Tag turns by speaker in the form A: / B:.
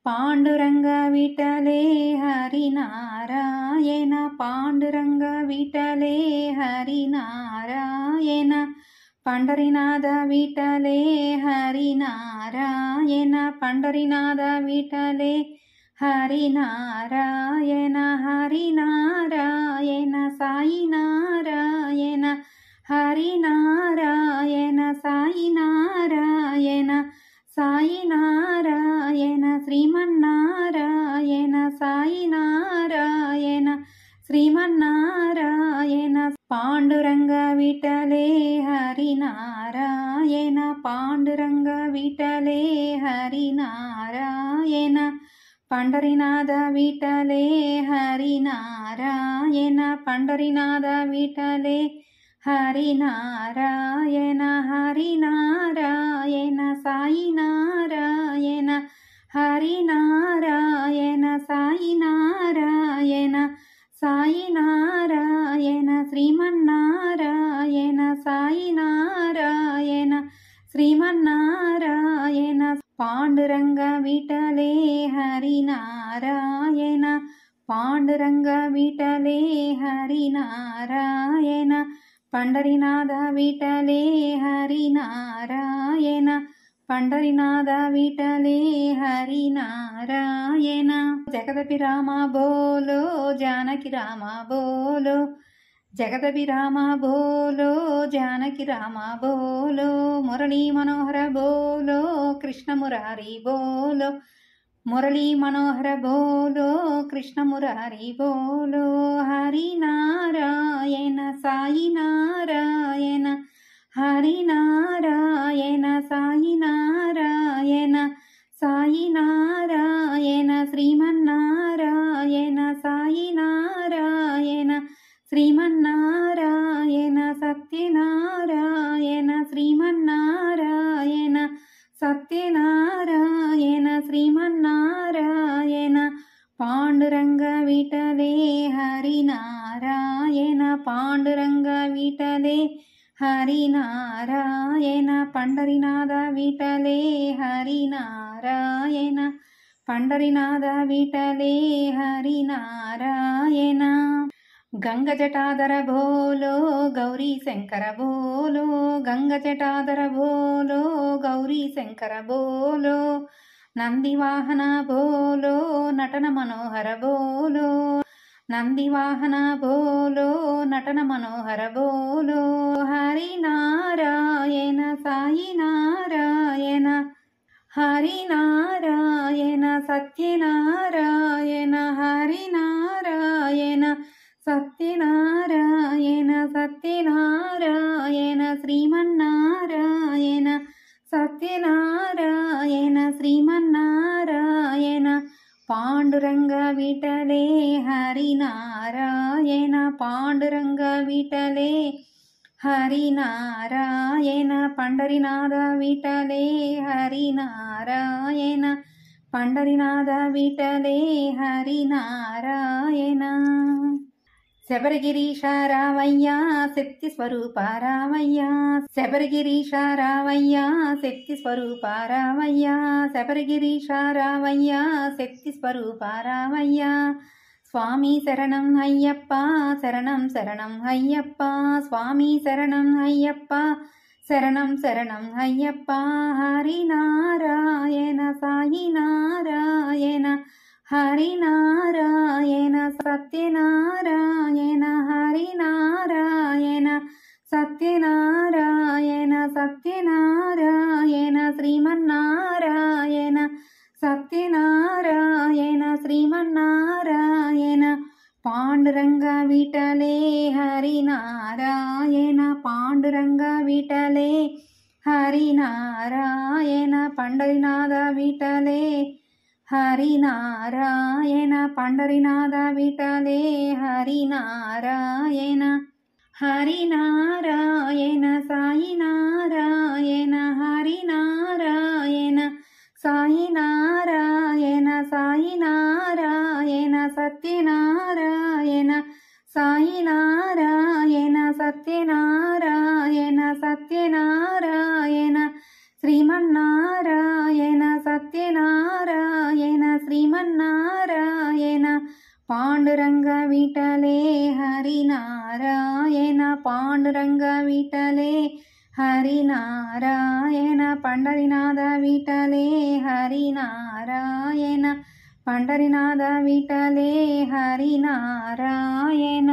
A: పాండురంగ విఠలే హరినారాయణ పాండురంగ విఠలే హరినారాయణ పండరినాథ విఠలే హరినారాయణ పండరినాథ విఠలే హరినారాయణ హరినారాయణ సాయి నారాయణ హరినారాయణ సాయి నారాయణ సాయి నారాయణ శ్రీమన్నారాయణ సాయి నారాయణ శ్రీమన్నారాయణ పాండురంగ విఠలే హరినారాయణ పాండురంగ విఠలే హరినారాయణ పండరినాథ విఠలే హరినారాయణ పండరినాథ విఠలే హరినారాయణ హరినారాయణ సాయి నారాయణ హరినారాయణ సాయి నారాయణ సాయి నారాయణ శ్రీమన్నారాయణ సాయి నారాయణ శ్రీమన్నారాయణ పాండురంగ విఠలే హరినారాయణ పాండురంగ విఠలే హరినారాయణ పండరినాథ విఠలే హరినారాయణ పండరినాథ విఠలే హరినారాయణ జగదపి రామ బోలో జానకి రామ బోలో జగదపి రామ బోలో జానకి రామ బోలో మురళీ మనోహర బోలో కృష్ణ మురారి బోలో మురళీ మనోహర బోలో కృష్ణ మురారి బోలో హరినారాయణ సాయి నారాయణ హరినారాయణ సాయి నారాయణ సాయి నారాయణ శ్రీమన్నారాయణ సాయి నారాయణ శ్రీమన్నారాయణ సత్యనారాయణ శ్రీమన్నారాయణ సత్యనారాయణ శ్రీమన్నారాయణ పాండురంగ విఠలే హరినారాయణ పాండురంగ విఠలే హరినారాయణ పండరినాథ విఠలే హరినారాయణ పండరినాథ విఠలే హరినారాయణ గంగ జటాధర భోలో గౌరీ శంకర భోలో గంగ జటాధర భోలో గౌరీ శంకర భోలో నందివాహన భోలో నటన మనోహర భోలో నందివాహన భోలో నటన మనోహర భోలో హరినారాయణ సాయి నారాయణ హరినారాయణ సత్యనారాయణ హరినారాయణ సత్యనారాయణ సత్యనారాయణ శ్రీమన్నారాయణ సత్యనారాయణ శ్రీమన్నారాయణ పాండురంగ విఠలే హరినారాయణ పాండురంగ విఠలే హరినారాయణ పండరినాథ విఠలే హరినారాయణ పండరినాథ విఠలే హరినారాయణ శబరిగిరీశ రావయ్య శక్తి స్వరూప రావయ్య శబరిగిరీశ రావయ్య శక్తి స్వరూప రావయ్య శబరిగిరీశ రావయ్య శక్తి స్వరూప రావయ్య స్వామి శరణం అయ్యప్ప శరణం శరణం అయ్యప్ప స్వామి శరణం అయ్యప్ప శరణం శరణం అయ్యప్ప హరినారాయణ సాయి నారాయణ హరినారాయణ సత్యనారాయణ హరినారాయణ సత్యనారాయణ సత్యనారాయణ శ్రీమన్నారాయణ సత్యనారాయణ శ్రీమన్నారాయణ పాండురంగ విఠలే హరినారాయణ పాండురంగ విఠలే హరినారాయణ పండరినాథ విఠలే హరినారాయణ పండరినాథ విఠలే హరినారాయణ హరినారాయణ సాయి నారాయణ హరినారాయణ సాయి నారాయణ సాయి నారాయణ సత్యనారాయణ సాయి నారాయణ సత్యనారాయణ సత్యనారాయణ శ్రీమన్నారాయణ సత్యనారాయణ विठले हरिनारायण पांडुरंग विठले हरिनारायण पंढरीनाथ विठले हरिनारायण पंढरीनाथ विठले हरिनारायण।